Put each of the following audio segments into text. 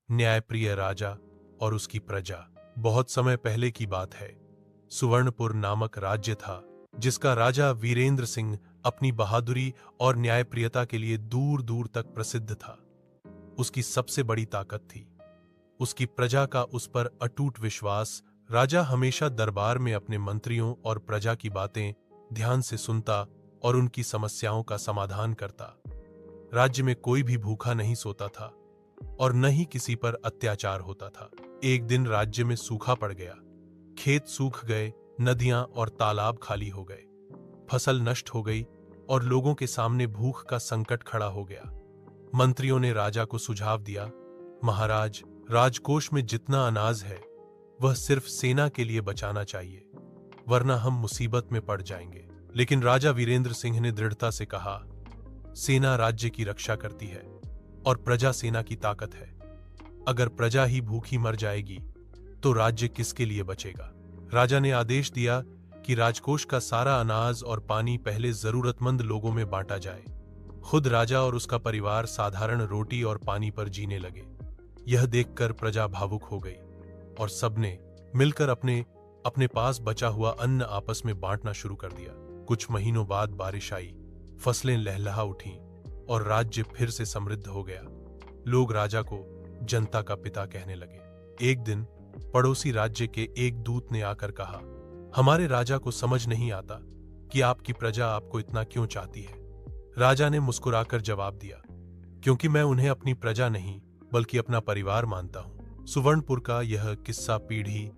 न्यायप्रिय राजा और उसकी प्रजा। बहुत समय पहले की बात है। सुवर्णपुर नामक राज्य था, जिसका राजा वीरेंद्र सिंह अपनी बहादुरी और न्यायप्रियता के लिए दूर दूर तक प्रसिद्ध था। उसकी सबसे बड़ी ताकत थी उसकी प्रजा का उस पर अटूट विश्वास। राजा हमेशा दरबार में अपने मंत्रियों और प्रजा की बातें ध्यान से सुनता और उनकी समस्याओं का समाधान करता। राज्य में कोई भी भूखा नहीं सोता था और न ही किसी पर अत्याचार होता था। एक दिन राज्य में सूखा पड़ गया। खेत सूख गए, नदियां और तालाब खाली हो गए, फसल नष्ट हो गई और लोगों के सामने भूख का संकट खड़ा हो गया। मंत्रियों ने राजा को सुझाव दिया, महाराज, राजकोष में जितना अनाज है वह सिर्फ सेना के लिए बचाना चाहिए, वरना हम मुसीबत में पड़ जाएंगे। लेकिन राजा वीरेंद्र सिंह ने दृढ़ता से कहा, सेना राज्य की रक्षा करती है और प्रजा सेना की ताकत है। अगर प्रजा ही भूखी मर जाएगी तो राज्य किसके लिए बचेगा? राजा ने आदेश दिया कि राजकोष का सारा अनाज और पानी पहले जरूरतमंद लोगों में बांटा जाए। खुद राजा और उसका परिवार साधारण रोटी और पानी पर जीने लगे। यह देखकर प्रजा भावुक हो गई और सबने मिलकर अपने अपने पास बचा हुआ अन्न आपस में बांटना शुरू कर दिया। कुछ महीनों बाद बारिश आई, फसलें लहलहा उठीं और राज्य फिर से समृद्ध हो गया। लोग राजा को जनता का पिता कहने लगे। एक दिन पड़ोसी राज्य के एक दूत ने आकर कहा, हमारे राजा को समझ नहीं आता कि आपकी प्रजा आपको इतना क्यों चाहती है। राजा ने मुस्कुराकर जवाब दिया, क्योंकि मैं उन्हें अपनी प्रजा नहीं बल्कि अपना परिवार मानता हूं। सुवर्णपुर का यह किस्सा पीढ़ी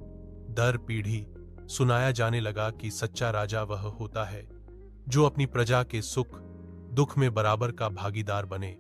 दर पीढ़ी सुनाया जाने लगा कि सच्चा राजा वह होता है जो अपनी प्रजा के सुख दुख में बराबर का भागीदार बने